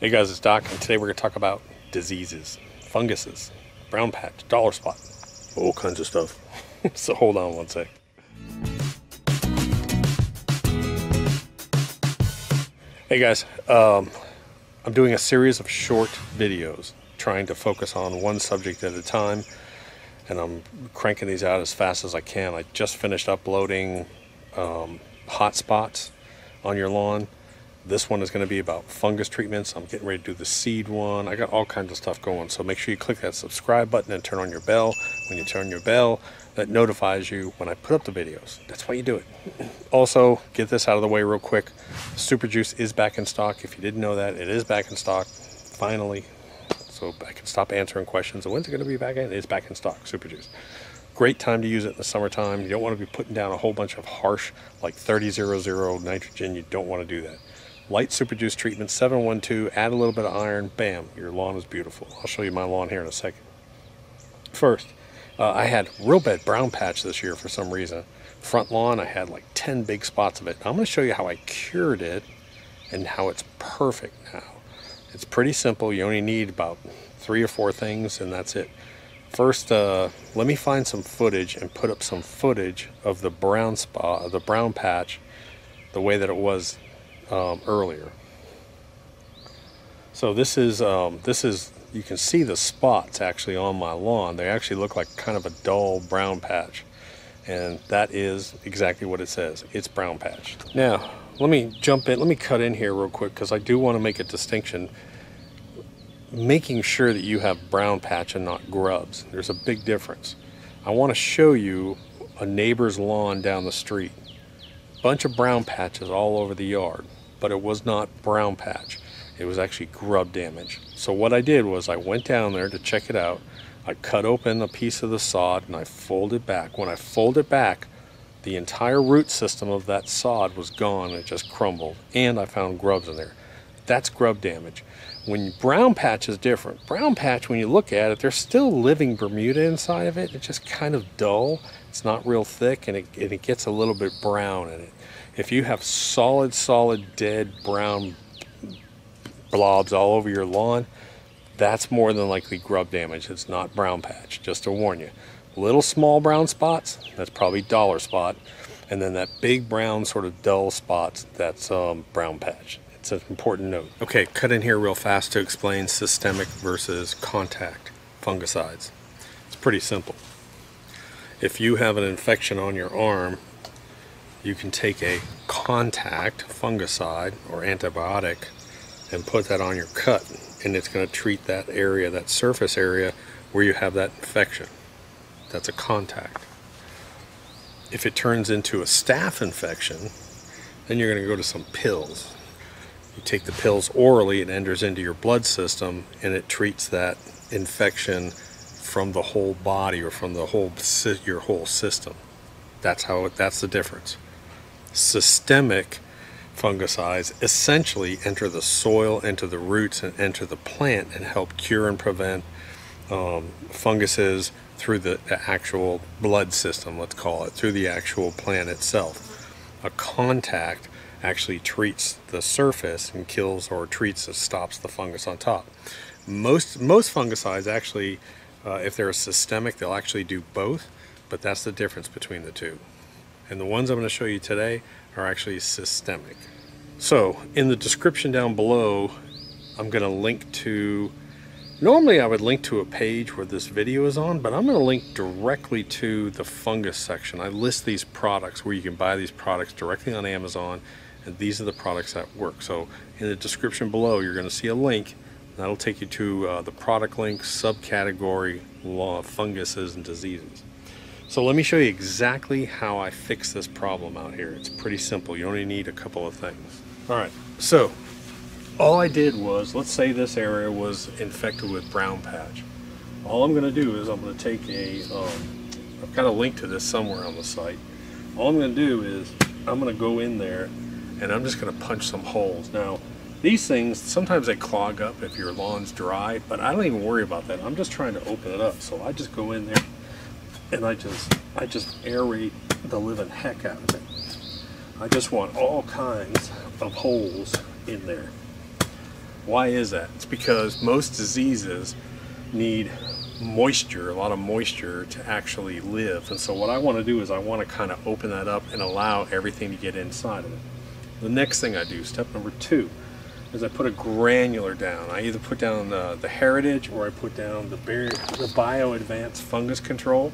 Hey guys, it's Doc, and today we're going to talk about diseases, funguses, brown patch, dollar spot, all kinds of stuff. So hold on one sec. Hey guys, I'm doing a series of short videos trying to focus on one subject at a time, and I'm cranking these out as fast as I can. I just finished uploading hot spots on your lawn. This one is going to be about fungus treatments. I'm getting ready to do the seed one. I got all kinds of stuff going, so make sure you click that subscribe button and turn on your bell. When you turn your bell, that notifies you when I put up the videos. That's why you do it. Also, get this out of the way real quick. Super Juice is back in stock. If you didn't know that, it is back in stock finally, so I can stop answering questions. And when's it going to be back in? It's back in stock. Super Juice. Great time to use it in the summertime. You don't want to be putting down a whole bunch of harsh, like 30-00 nitrogen. You don't want to do that. Light Super Juice treatment, 712, add a little bit of iron, bam, your lawn is beautiful. I'll show you my lawn here in a second. First, I had real bad brown patch this year for some reason. Front lawn, I had like 10 big spots of it. I'm going to show you how I cured it and how it's perfect now. It's pretty simple. You only need about 3 or 4 things, and that's it. First, let me find some footage and put up some footage of the brown spot, the brown patch, the way that it was earlier. So this is you can see the spots actually on my lawn. They actually look like kind of a dull brown patch, and that is exactly what it says. It's brown patch. Now let me jump in, let me cut in here real quick, because I do want to make a distinction, making sure that you have brown patch and not grubs. There's a big difference. I want to show you a neighbor's lawn down the street. Bunch of brown patches all over the yard, but it was not brown patch. It was actually grub damage. So what I did was I went down there to check it out. I cut open a piece of the sod and I folded back. When I folded back, the entire root system of that sod was gone. It just crumbled, and I found grubs in there. That's grub damage. When brown patch is different. Brown patch, when you look at it, there's still living Bermuda inside of it. It's just kind of dull. It's not real thick, and it gets a little bit brown in it. If you have solid dead brown blobs all over your lawn, that's more than likely grub damage. It's not brown patch, just to warn you. Little small brown spots, that's probably dollar spot, and then that big brown sort of dull spots, that's brown patch. It's an important note. Okay, cut in here real fast to explain systemic versus contact fungicides. It's pretty simple. If you have an infection on your arm, you can take a contact fungicide or antibiotic and put that on your cut, and it's going to treat that area, that surface area where you have that infection. That's a contact. If it turns into a staph infection, then you're going to go to some pills. You take the pills orally, it enters into your blood system, and it treats that infection from the whole body, or from the whole your whole system. That's the difference. Systemic fungicides essentially enter the soil, enter the roots, and enter the plant and help cure and prevent funguses through the actual blood system, let's call it, through the actual plant itself. A contact actually treats the surface and kills, or stops the fungus on top. Most fungicides actually, if they're systemic, they'll actually do both, but that's the difference between the two. And the ones I'm going to show you today are actually systemic. So in the description down below, I'm going to link to, normally I would link to a page where this video is on, but I'm going to link directly to the fungus section. I list these products where you can buy these products directly on Amazon, and these are the products that work. So in the description below, you're going to see a link that'll take you to the product link, subcategory, funguses and diseases. So let me show you exactly how I fix this problem out here. It's pretty simple. You only need a couple of things. All right, so all I did was, let's say this area was infected with brown patch. All I'm going to do is I'm going to take I've got a link to this somewhere on the site. All I'm going to do is I'm going to go in there and I'm just going to punch some holes. Now, these things, sometimes they clog up if your lawn's dry, but I don't even worry about that. I'm just trying to open it up. So I just go in there and I just aerate the living heck out of it. I just want all kinds of holes in there. Why is that? It's because most diseases need moisture, a lot of moisture to actually live. And so what I want to do is I want to kind of open that up and allow everything to get inside of it. The next thing I do, step number 2, is I put a granular down. I either put down the Heritage or I put down the Bio Advanced Fungus Control.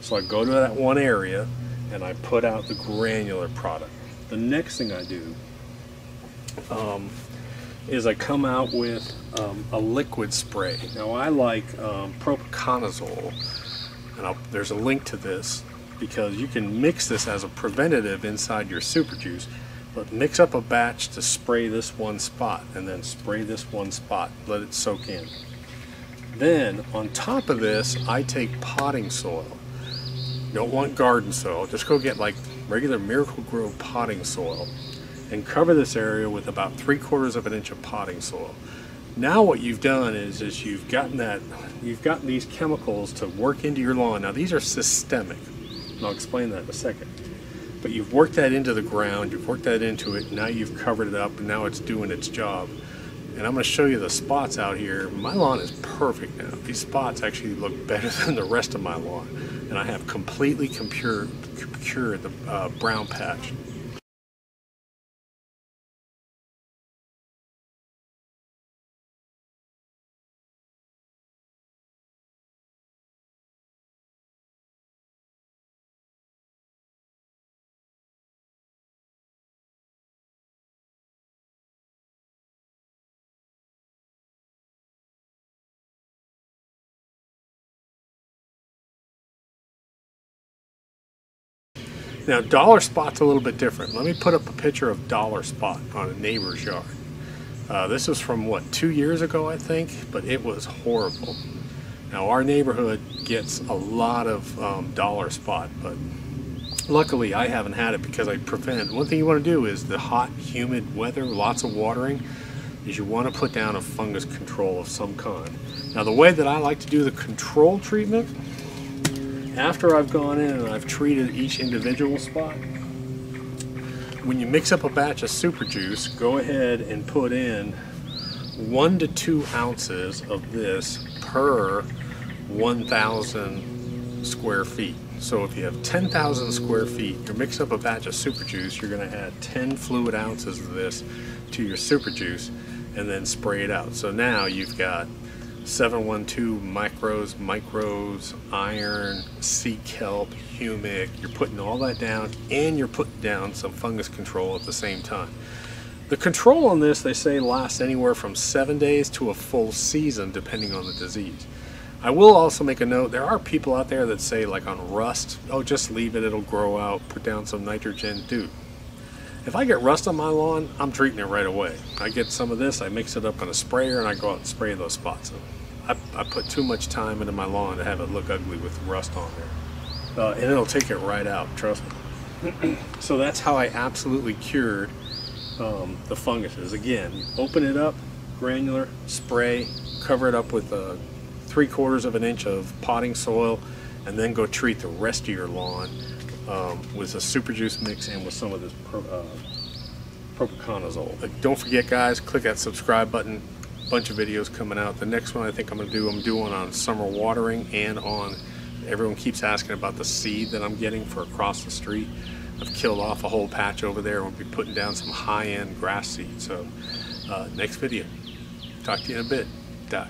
So I go to that one area and I put out the granular product. The next thing I do is I come out with a liquid spray. Now I like propiconazole, and there's a link to this because you can mix this as a preventative inside your super juice, but mix up a batch to spray this one spot and then spray this one spot, let it soak in. Then on top of this I take potting soil. You don't want garden soil, just go get like regular Miracle-Gro potting soil and cover this area with about 3/4 of an inch of potting soil. Now what you've done is you've gotten these chemicals to work into your lawn. Now these are systemic, and I'll explain that in a second. But you've worked that into the ground, you've worked that into it, now you've covered it up, and now it's doing its job. And I'm going to show you the spots out here. My lawn is perfect now. These spots actually look better than the rest of my lawn. And I have completely cured the brown patch. Now, dollar spot's a little bit different. Let me put up a picture of dollar spot on a neighbor's yard. This was from what, 2 years ago, I think, but it was horrible. Now, our neighborhood gets a lot of dollar spot, but luckily I haven't had it because I prevent. One thing you want to do is the hot, humid weather, lots of watering, is you want to put down a fungus control of some kind. Now, the way that I like to do the control treatment, after I've gone in and I've treated each individual spot, when you mix up a batch of super juice, go ahead and put in 1 to 2 ounces of this per 1,000 square feet. So if you have 10,000 square feet, you mix up a batch of super juice, you're going to add 10 fluid ounces of this to your super juice and then spray it out. So now you've got 712 micros, iron, sea kelp, humic. You're putting all that down, and you're putting down some fungus control at the same time. The control on this, they say, lasts anywhere from 7 days to a full season, depending on the disease. I will also make a note, there are people out there that say, like on rust, oh, just leave it, it'll grow out, put down some nitrogen. Dude, if I get rust on my lawn, I'm treating it right away. I get some of this, I mix it up in a sprayer, and I go out and spray those spots. I put too much time into my lawn to have it look ugly with rust on there. And it'll take it right out, trust me. So that's how I absolutely cured the funguses. Again, you open it up, granular, spray, cover it up with 3/4 of an inch of potting soil, and then go treat the rest of your lawn with a super juice mix and with some of this propiconazole. Don't forget, guys, click that subscribe button. Bunch of videos coming out. The next one I think I'm doing on summer watering, and on, everyone keeps asking about the seed that I'm getting for across the street. I've killed off a whole patch over there. We'll be putting down some high-end grass seed. So next video. Talk to you in a bit. Bye.